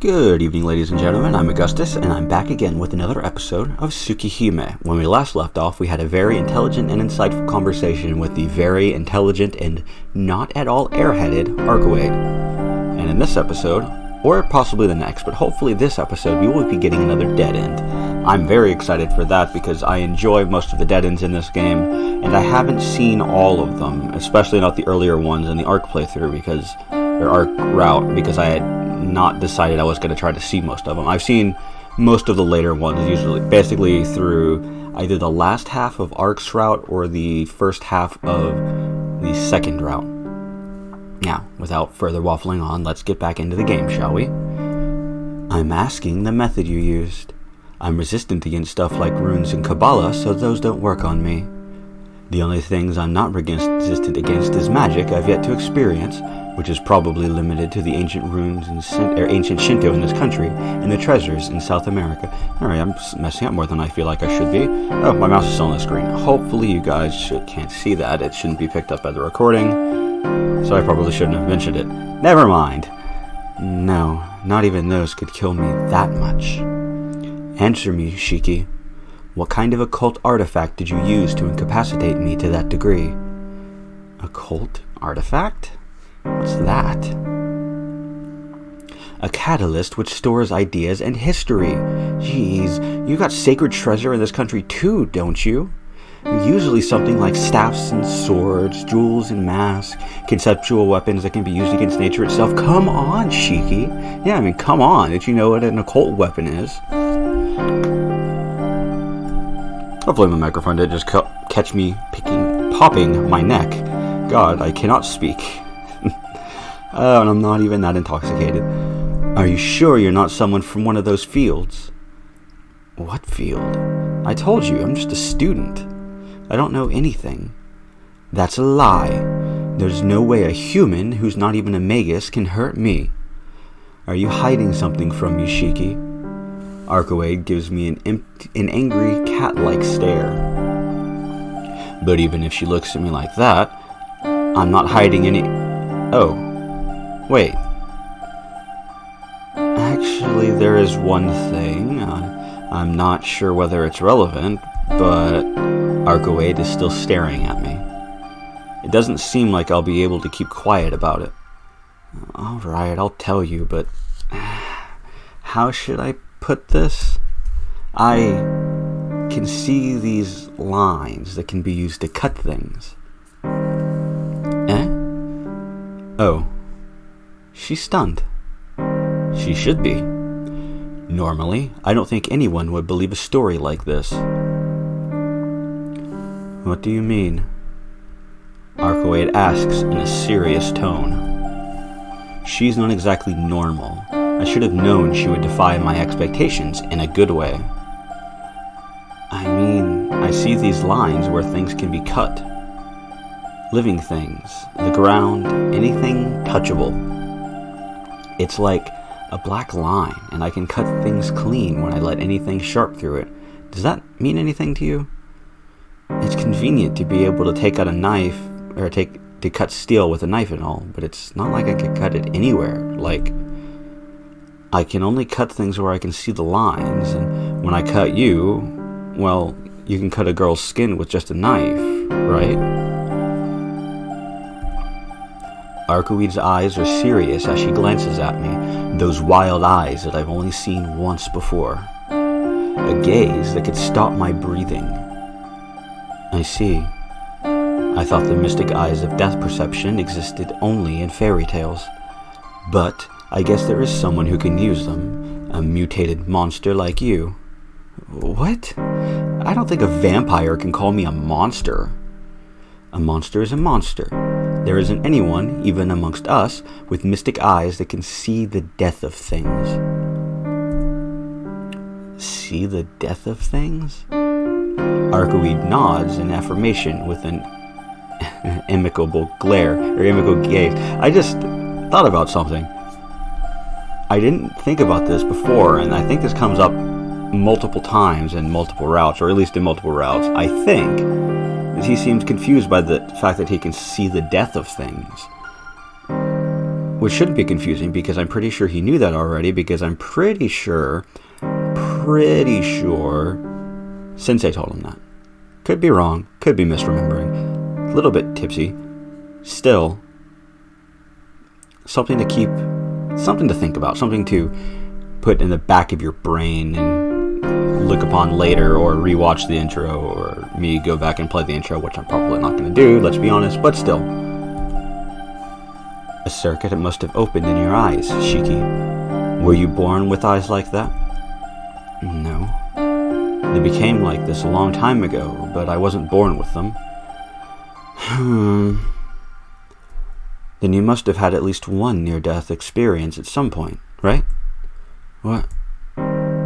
Good evening, ladies and gentlemen. I'm Augustus, and I'm back again with another episode of Tsukihime. When we last left off, we had a very intelligent and insightful conversation with the very intelligent and not at all airheaded Arcueid. And in this episode, or possibly the next, but hopefully this episode, we will be getting another dead end. I'm very excited for that because I enjoy most of the dead ends in this game, and I haven't seen all of them, especially not the earlier ones in the Arc playthrough or Arc route, because I had not decided I was going to try to see most of them. I've seen most of the later ones, usually basically through either the last half of Arc's route or the first half of the second route. Now, without further waffling on, let's get back into the game, shall we? I'm asking the method you used. I'm resistant against stuff like runes and Kabbalah, so those don't work on me. The only things I'm not resistant against is magic I've yet to experience, which is probably limited to the ancient runes and ancient Shinto in this country and the treasures in South America. Alright, I'm messing up more than I feel like I should be. Oh, my mouse is still on the screen. Hopefully you guys can't see that. It shouldn't be picked up by the recording, so I probably shouldn't have mentioned it. Never mind. No, not even those could kill me that much. Answer me, Shiki. What kind of occult artifact did you use to incapacitate me to that degree? Occult artifact? What's that? A catalyst which stores ideas and history. Jeez, you got sacred treasure in this country too, don't you? Usually something like staffs and swords, jewels and masks, conceptual weapons that can be used against nature itself. Come on, Shiki. Yeah, I mean, come on. Did you know what an occult weapon is? Hopefully my microphone didn't just catch me popping my neck. God, I cannot speak. And I'm not even that intoxicated. Are you sure you're not someone from one of those fields? What field? I told you, I'm just a student. I don't know anything. That's a lie. There's no way a human who's not even a magus can hurt me. Are you hiding something from me, Shiki? Arcueid gives me an angry cat-like stare. But even if she looks at me like that, I'm not hiding any... Oh. Wait. Actually, there is one thing. I'm not sure whether it's relevant, but Arcueid is still staring at me. It doesn't seem like I'll be able to keep quiet about it. Alright, I'll tell you, but... How should I put this? I can see these lines that can be used to cut things. Oh. She's stunned. She should be. Normally, I don't think anyone would believe a story like this. What do you mean? Arcueid asks in a serious tone. She's not exactly normal. I should have known she would defy my expectations in a good way. I mean, I see these lines where things can be cut. Living things, the ground, anything touchable. It's like a black line, and I can cut things clean when I let anything sharp through it. Does that mean anything to you? It's convenient to be able to take out a knife, or to cut steel with a knife and all, but it's not like I could cut it anywhere. Like, I can only cut things where I can see the lines, and when I cut you, well, you can cut a girl's skin with just a knife, right? Arcueid's eyes are serious as she glances at me, those wild eyes that I've only seen once before. A gaze that could stop my breathing. I see. I thought the mystic eyes of death perception existed only in fairy tales. But I guess there is someone who can use them. A mutated monster like you. What? I don't think a vampire can call me a monster. A monster is a monster. There isn't anyone, even amongst us, with mystic eyes that can see the death of things. See the death of things? Arcueid nods in affirmation with an amicable gaze. I just thought about something. I didn't think about this before, and I think this comes up multiple times in multiple routes, or at least in multiple routes. I think he seems confused by the fact that he can see the death of things. Which shouldn't be confusing because I'm pretty sure he knew that already, because I'm pretty sure Sensei told him that. Could be wrong, could be misremembering, a little bit tipsy. Still, something to think about, something to put in the back of your brain and look upon later, or rewatch the intro, or me go back and play the intro, which I'm probably not going to do, let's be honest, but still. A circuit must have opened in your eyes, Shiki. Were you born with eyes like that? No. They became like this a long time ago, but I wasn't born with them. Then you must have had at least one near-death experience at some point, right? What?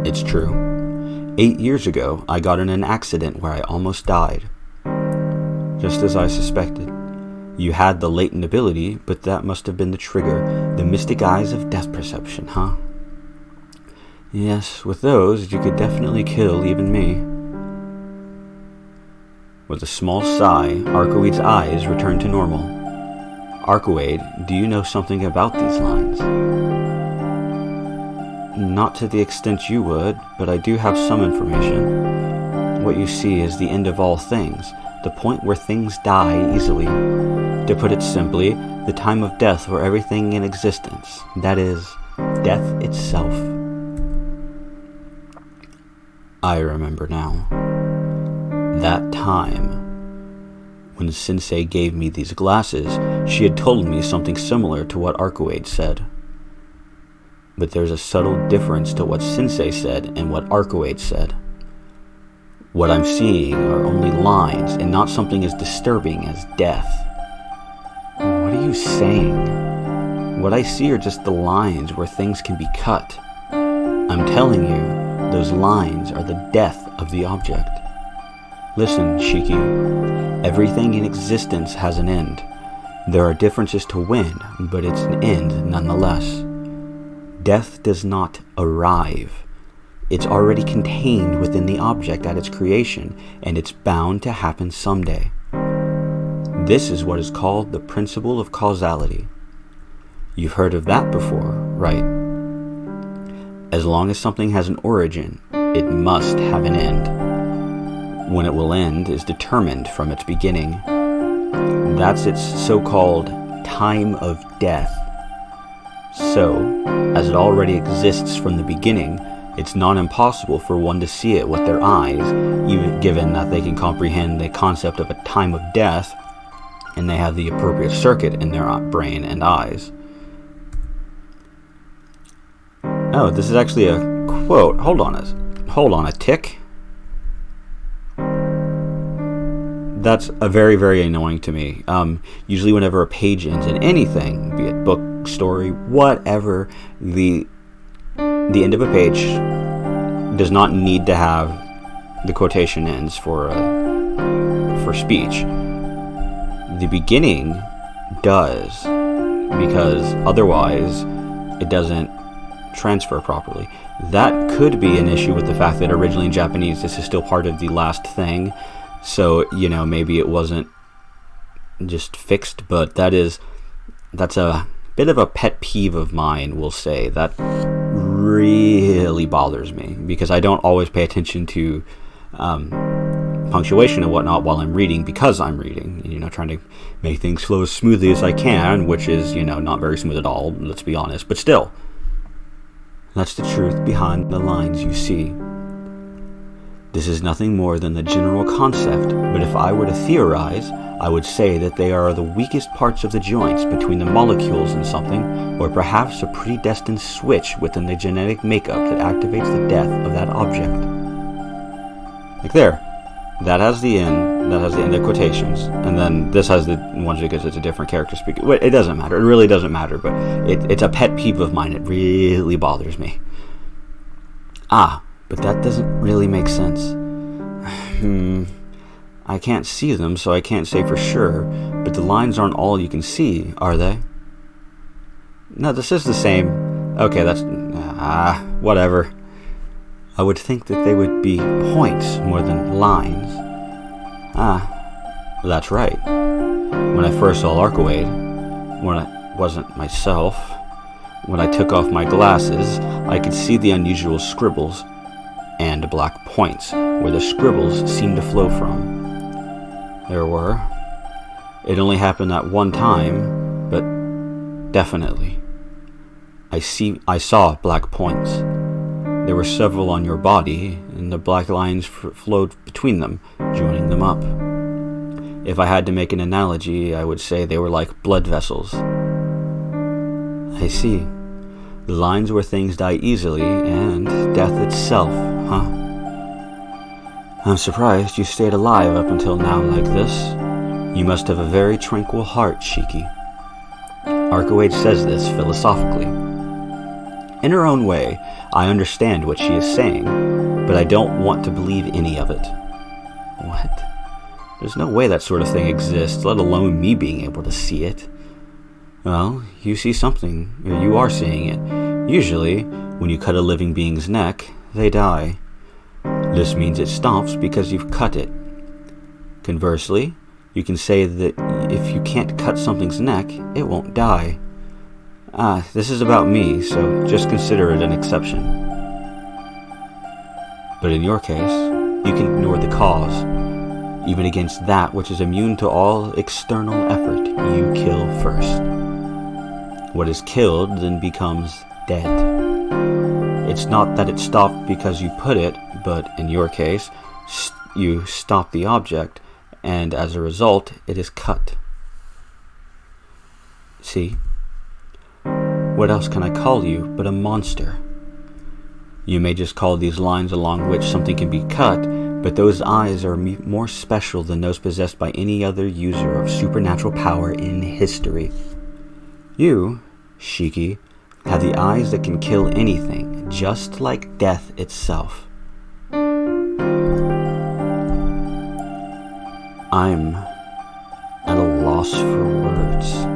It's true. 8 years ago, I got in an accident where I almost died. Just as I suspected. You had the latent ability, but that must have been the trigger. The mystic eyes of death perception, huh? Yes, with those, you could definitely kill even me. With a small sigh, Arcueid's eyes returned to normal. Arcueid, do you know something about these lines? Not to the extent you would, but I do have some information. What you see is the end of all things, the point where things die easily. To put it simply, the time of death for everything in existence, that is, death itself. I remember now. That time, when Sensei gave me these glasses, she had told me something similar to what Arcueid said. But there's a subtle difference to what Sensei said and what Arcueid said. What I'm seeing are only lines and not something as disturbing as death. What are you saying? What I see are just the lines where things can be cut. I'm telling you, those lines are the death of the object. Listen, Shiki, everything in existence has an end. There are differences to when, but it's an end nonetheless. Death does not arrive. It's already contained within the object at its creation, and it's bound to happen someday. This is what is called the principle of causality. You've heard of that before, right? As long as something has an origin, it must have an end. When it will end is determined from its beginning. That's its so-called time of death. So, as it already exists from the beginning, it's not impossible for one to see it with their eyes, even given that they can comprehend the concept of a time of death, and they have the appropriate circuit in their brain and eyes. Oh, this is actually a quote. Hold on a tick. That's a very, very annoying to me. Usually whenever a page ends in anything, be it book, story, whatever, the end of a page does not need to have the quotation ends for speech. The beginning does, because otherwise it doesn't transfer properly. That could be an issue with the fact that originally in Japanese this is still part of the last thing, so maybe it wasn't just fixed, but that's a bit of a pet peeve of mine, we'll say. That really bothers me because I don't always pay attention to punctuation and whatnot while I'm reading, because I'm reading, trying to make things flow as smoothly as I can, which is, not very smooth at all, let's be honest, but still. That's the truth behind the lines you see. This is nothing more than the general concept, but if I were to theorize, I would say that they are the weakest parts of the joints between the molecules in something, or perhaps a predestined switch within the genetic makeup that activates the death of that object. Like there. That has the end of quotations, and then this has the ones because it's a different character speaking. It doesn't matter. It really doesn't matter, but it's a pet peeve of mine. It really bothers me. But that doesn't really make sense. I can't see them, so I can't say for sure, but the lines aren't all you can see, are they? No, this is the same. Okay, that's... whatever. I would think that they would be points more than lines. That's right. When I first saw Arcueid, wasn't myself. When I took off my glasses, I could see the unusual scribbles and black points where the scribbles seemed to flow from. There were. It only happened that one time, but definitely. I saw black points. There were several on your body, and the black lines flowed between them, joining them up. If I had to make an analogy, I would say they were like blood vessels. I see. The lines where things die easily, and death itself, huh? I'm surprised you stayed alive up until now like this. You must have a very tranquil heart, Shiki. Arcueid says this philosophically. In her own way, I understand what she is saying, but I don't want to believe any of it. What? There's no way that sort of thing exists, let alone me being able to see it. Well, you see something, or you are seeing it. Usually, when you cut a living being's neck, they die. This means it stops because you've cut it. Conversely, you can say that if you can't cut something's neck, it won't die. This is about me, so just consider it an exception. But in your case, you can ignore the cause. Even against that which is immune to all external effort, you kill first. What is killed then becomes dead. It's not that it stopped because you put it, but in your case, you stop the object, and as a result, it is cut. See? What else can I call you but a monster? You may just call these lines along which something can be cut, but those eyes are more special than those possessed by any other user of supernatural power in history. You, Shiki, have the eyes that can kill anything, just like death itself. I'm at a loss for words.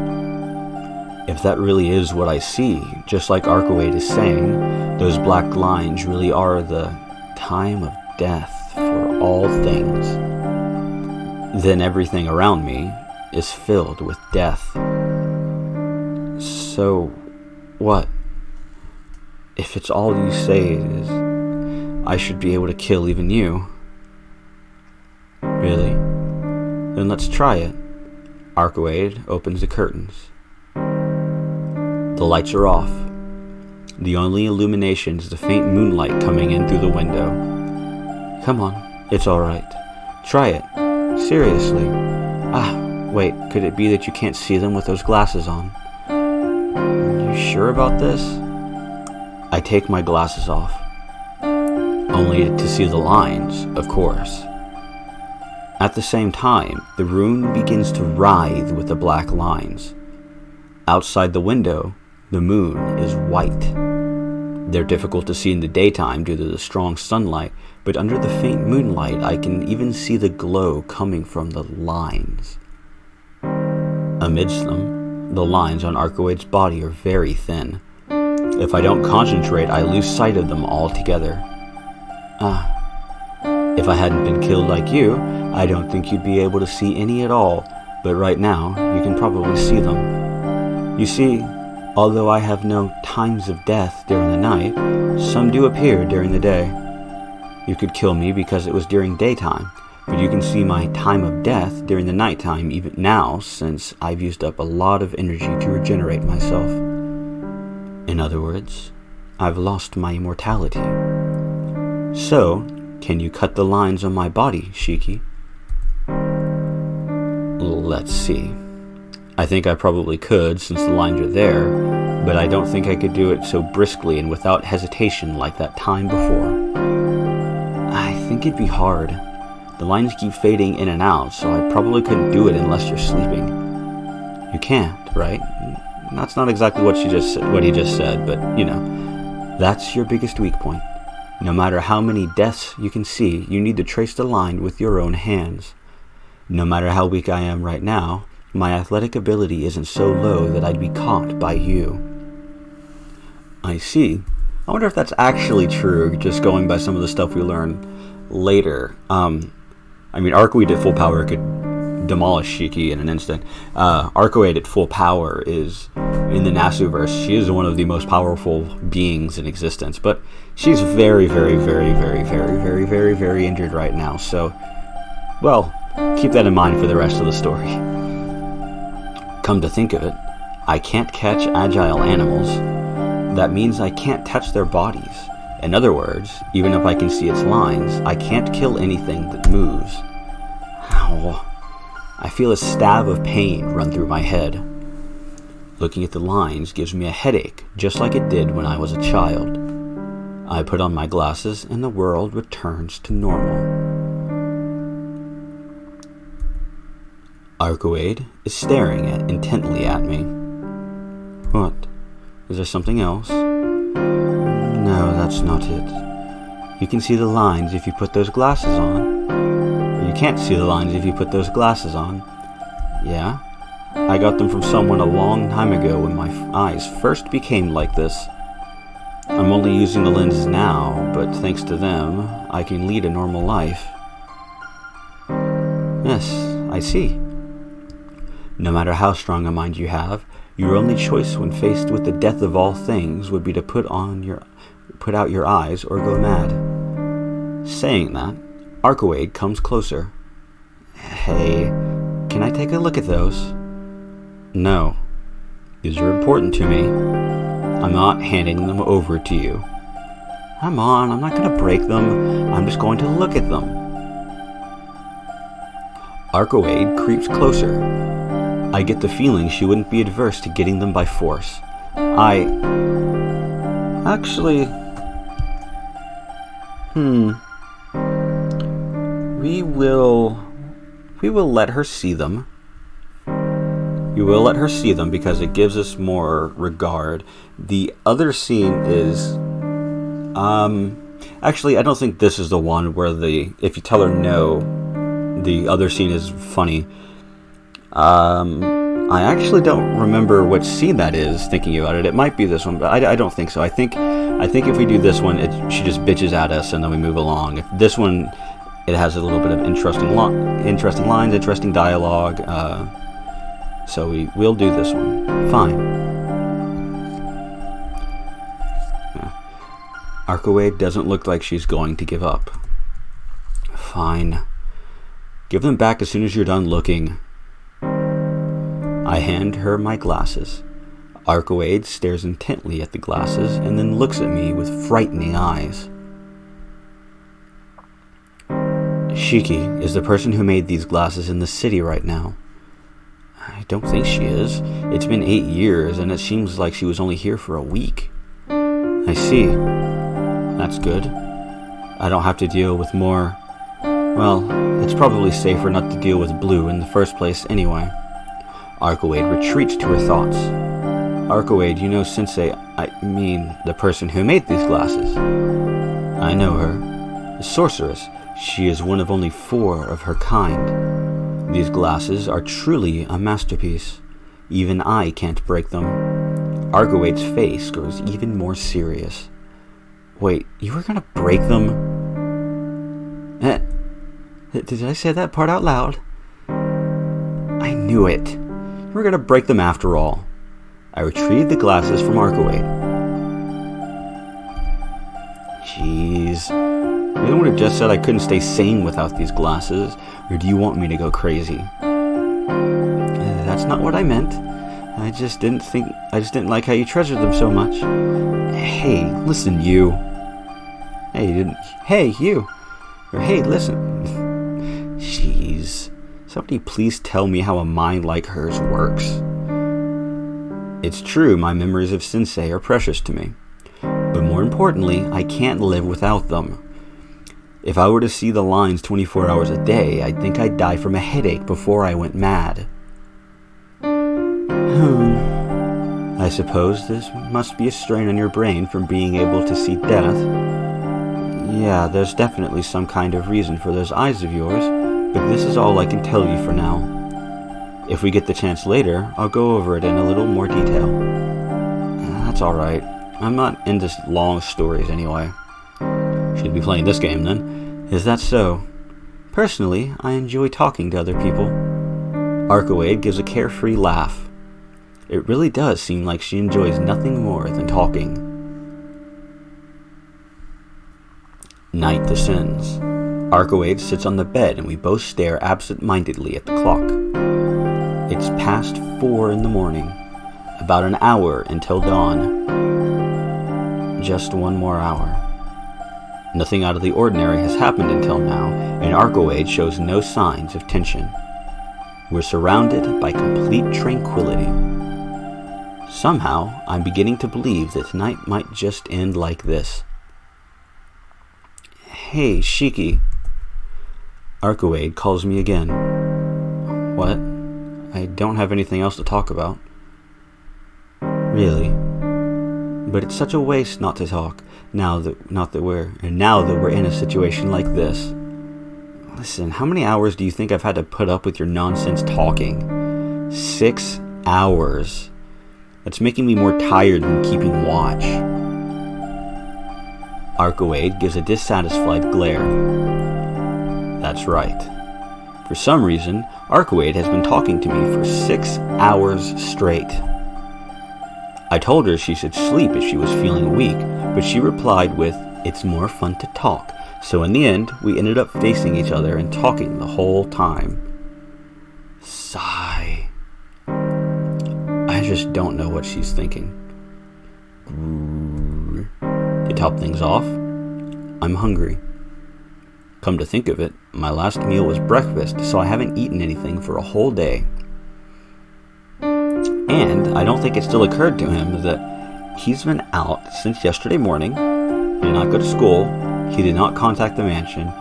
If that really is what I see, just like Arcueid is saying, those black lines really are the time of death for all things. Then everything around me is filled with death. So, what? If it's all you say is I should be able to kill even you. Really? Then let's try it. Arcueid opens the curtains. The lights are off. The only illumination is the faint moonlight coming in through the window. Come on, it's alright. Try it. Seriously. Wait, could it be that you can't see them with those glasses on? You sure about this? I take my glasses off. Only to see the lines, of course. At the same time, the room begins to writhe with the black lines. Outside the window, the moon is white. They're difficult to see in the daytime due to the strong sunlight, but under the faint moonlight I can even see the glow coming from the lines. Amidst them, the lines on Arcueid's body are very thin. If I don't concentrate, I lose sight of them altogether. If I hadn't been killed like you, I don't think you'd be able to see any at all, but right now, you can probably see them. You see, although I have no times of death during the night, some do appear during the day. You could kill me because it was during daytime, but you can see my time of death during the nighttime even now, since I've used up a lot of energy to regenerate myself. In other words, I've lost my immortality. So, can you cut the lines on my body, Shiki? Let's see. I think I probably could, since the lines are there, but I don't think I could do it so briskly and without hesitation like that time before. I think it'd be hard. The lines keep fading in and out, so I probably couldn't do it unless you're sleeping. You can't, right? That's not exactly what he just said, but, you know, that's your biggest weak point. No matter how many deaths you can see, you need to trace the line with your own hands. No matter how weak I am right now, my athletic ability isn't so low that I'd be caught by you. I see. I wonder if that's actually true, just going by some of the stuff we learn later. Arcueid at full power could demolish Shiki in an instant. Arcueid at full power is in the Nasuverse, she is one of the most powerful beings in existence, but she's very, very, very, very, very, very, very, very injured right now, so, well, keep that in mind for the rest of the story. Come to think of it, I can't catch agile animals. That means I can't touch their bodies. In other words, even if I can see its lines, I can't kill anything that moves. Ow. I feel a stab of pain run through my head. Looking at the lines gives me a headache, just like it did when I was a child. I put on my glasses and the world returns to normal. Arcueid is staring intently at me. What? Is there something else? No, that's not it. You can see the lines if you put those glasses on. Or you can't see the lines if you put those glasses on. Yeah? I got them from someone a long time ago when my eyes first became like this. I'm only using the lenses now, but thanks to them, I can lead a normal life. Yes, I see. No matter how strong a mind you have, your only choice when faced with the death of all things would be to put out your eyes or go mad. Saying that, Arcueid comes closer. Hey, can I take a look at those? No. These are important to me. I'm not handing them over to you. Come on, I'm not going to break them. I'm just going to look at them. Arcueid creeps closer. I get the feeling she wouldn't be adverse to getting them by force. Actually... We will let her see them. We will let her see them because it gives us more regard. The other scene is... Actually, I don't think this is the one where if you tell her no, the other scene is funny. I actually don't remember which scene that is, thinking about it. It might be this one, but I don't think so. I think if we do this one, she just bitches at us and then we move along. If this one, it has a little bit of interesting lines, interesting dialogue, so we'll do this one. Fine. Yeah. Arcueid doesn't look like she's going to give up. Fine. Give them back as soon as you're done looking. I hand her my glasses. Arcueid stares intently at the glasses and then looks at me with frightening eyes. Shiki is the person who made these glasses in the city right now. I don't think she is. It's been 8 years and it seems like she was only here for a week. I see. That's good. I don't have to deal with more... Well, it's probably safer not to deal with Blue in the first place anyway. Arcueid retreats to her thoughts. Arcueid, you know Sensei, the person who made these glasses. I know her. A sorceress. She is one of only 4 of her kind. These glasses are truly a masterpiece. Even I can't break them. Arcueid's face grows even more serious. Wait, you were gonna break them? Did I say that part out loud? I knew it. We're gonna break them after all. I retrieved the glasses from Arcueid. Jeez. You would have just said I couldn't stay sane without these glasses, or do you want me to go crazy? That's not what I meant. I just didn't like how you treasured them so much. Hey, listen, you. Hey, you. Or hey, listen. Jeez. Somebody please tell me how a mind like hers works. It's true, my memories of Sensei are precious to me. But more importantly, I can't live without them. If I were to see the lines 24 hours a day, I'd think I'd die from a headache before I went mad. I suppose this must be a strain on your brain from being able to see death. Yeah, there's definitely some kind of reason for those eyes of yours, but this is all I can tell you for now. If we get the chance later, I'll go over it in a little more detail. That's alright. I'm not into long stories anyway. Should be playing this game then. Is that so? Personally, I enjoy talking to other people. Arcueid gives a carefree laugh. It really does seem like she enjoys nothing more than talking. Night descends. Arcueid sits on the bed and we both stare absent-mindedly at the clock. It's past 4 in the morning. About an hour until dawn. Just one more hour. Nothing out of the ordinary has happened until now, and Arcueid shows no signs of tension. We're surrounded by complete tranquility. Somehow, I'm beginning to believe that tonight might just end like this. Hey, Shiki. Arcueid calls me again. What? I don't have anything else to talk about. Really? But it's such a waste not to talk, now that we're in a situation like this. Listen, how many hours do you think I've had to put up with your nonsense talking? 6 hours. That's making me more tired than keeping watch. Arcueid gives a dissatisfied glare. That's right. For some reason, Arcueid has been talking to me for 6 hours straight. I told her she should sleep if she was feeling weak, but she replied with, "It's more fun to talk." So in the end, we ended up facing each other and talking the whole time. Sigh. I just don't know what she's thinking. To top things off, I'm hungry. Come to think of it, my last meal was breakfast, so I haven't eaten anything for a whole day. And I don't think it still occurred to him that he's been out since yesterday morning. He did not go to school. He did not contact the mansion.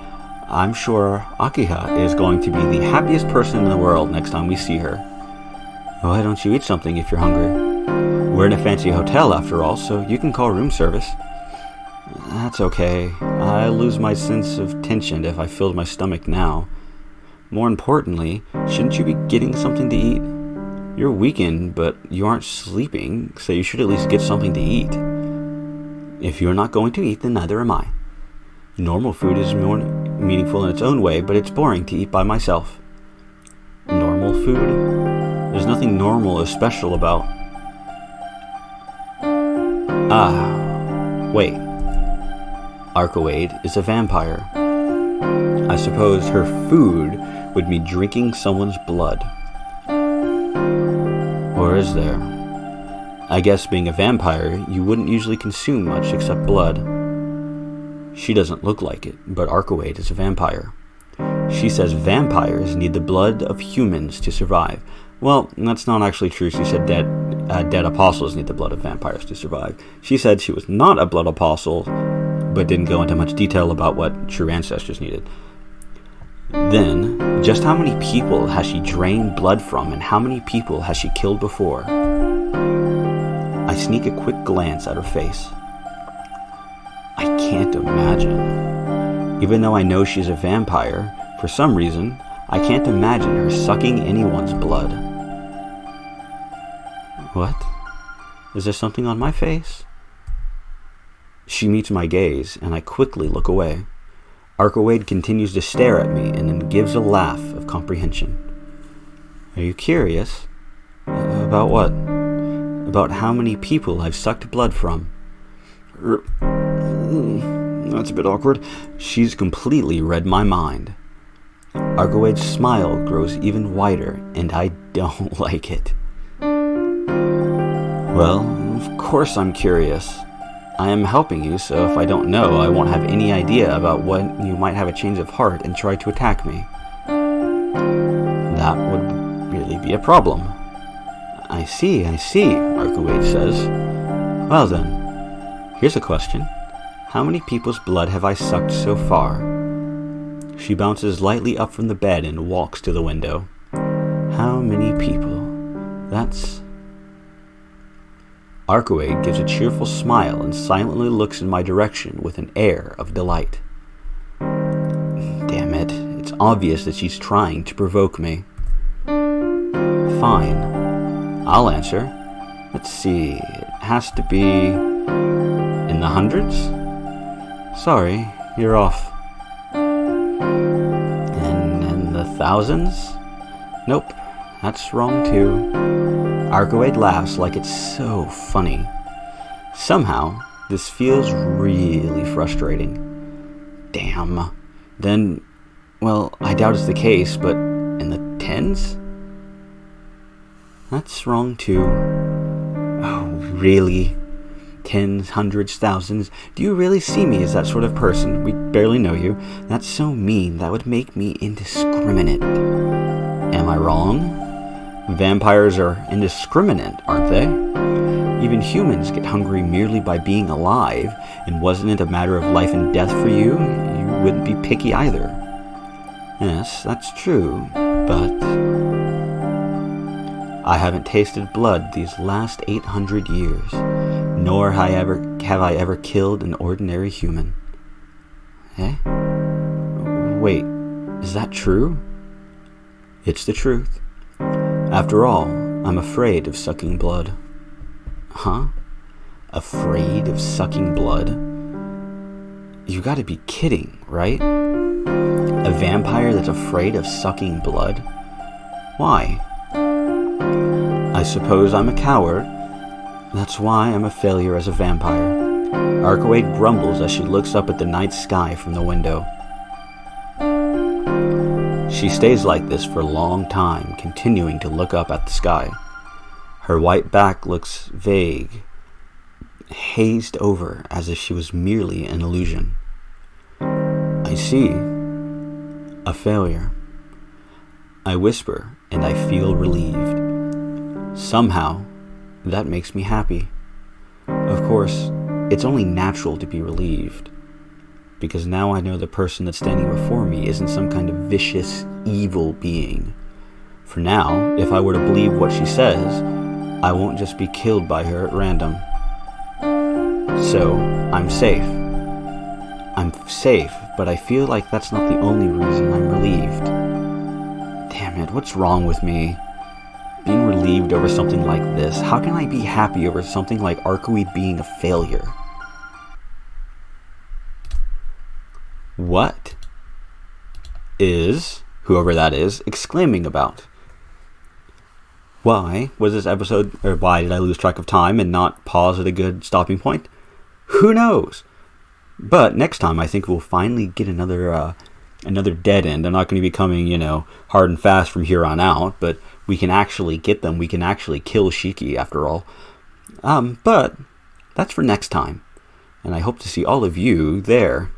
I'm sure Akiha is going to be the happiest person in the world next time we see her. Why don't you eat something if you're hungry? We're in a fancy hotel after all, so you can call room service. That's okay. I lose my sense of tension if I filled my stomach now. More importantly, shouldn't you be getting something to eat? You're weakened, but you aren't sleeping, so you should at least get something to eat. If you're not going to eat, then neither am I. Normal food is more meaningful in its own way, but it's boring to eat by myself. Normal food? There's nothing normal or special about... Wait. Arcueid is a vampire. I suppose her food would be drinking someone's blood. Or is there? I guess being a vampire, you wouldn't usually consume much except blood. She doesn't look like it, but Arcueid is a vampire. She says vampires need the blood of humans to survive. Well, that's not actually true. She said dead apostles need the blood of vampires to survive. She said she was not a blood apostle, but didn't go into much detail about what true ancestors needed. Then, just how many people has she drained blood from, and how many people has she killed before? I sneak a quick glance at her face. I can't imagine. Even though I know she's a vampire, for some reason, I can't imagine her sucking anyone's blood. What? Is there something on my face? She meets my gaze, and I quickly look away. Arcueid continues to stare at me and then gives a laugh of comprehension. Are you curious? About what? About how many people I've sucked blood from. That's a bit awkward. She's completely read my mind. Arcueid's smile grows even wider, and I don't like it. Well, of course I'm curious. I am helping you, so if I don't know, I won't have any idea about when you might have a change of heart and try to attack me. That would really be a problem. I see, Arcueid says. Well then, here's a question. How many people's blood have I sucked so far? She bounces lightly up from the bed and walks to the window. How many people? That's... Arcueid gives a cheerful smile and silently looks in my direction with an air of delight. Damn it, it's obvious that she's trying to provoke me. Fine, I'll answer. Let's see, it has to be in the hundreds? Sorry, you're off. And in the thousands? Nope, that's wrong too. Arcueid laughs like it's so funny. Somehow, this feels really frustrating. Damn. Then, well, I doubt it's the case, but in the tens? That's wrong too. Oh, really? Tens, hundreds, thousands? Do you really see me as that sort of person? We barely know you. That's so mean. That would make me indiscriminate. Am I wrong? Vampires are indiscriminate, aren't they? Even humans get hungry merely by being alive, and wasn't it a matter of life and death for you? You wouldn't be picky either. Yes, that's true, but I haven't tasted blood these last 800 years, nor have I ever killed an ordinary human. Eh? Wait, is that true? It's the truth. After all, I'm afraid of sucking blood. Huh? Afraid of sucking blood? You gotta be kidding, right? A vampire that's afraid of sucking blood? Why? I suppose I'm a coward. That's why I'm a failure as a vampire. Arcueid grumbles as she looks up at the night sky from the window. She stays like this for a long time, continuing to look up at the sky. Her white back looks vague, hazed over as if she was merely an illusion. I see. A failure. I whisper, and I feel relieved. Somehow, that makes me happy. Of course, it's only natural to be relieved, because now I know the person that's standing before me isn't some kind of vicious, evil being. For now, if I were to believe what she says, I won't just be killed by her at random. So, I'm safe. I'm safe, but I feel like that's not the only reason I'm relieved. Damn it, what's wrong with me? Being relieved over something like this, how can I be happy over something like Arcueid being a failure? What is, whoever that is, exclaiming about? Why was this episode, or why did I lose track of time and not pause at a good stopping point? Who knows? But next time I think we'll finally get another dead end. I'm not going to be coming, hard and fast from here on out, but we can actually get them. We can actually kill Shiki after all. But that's for next time. And I hope to see all of you there.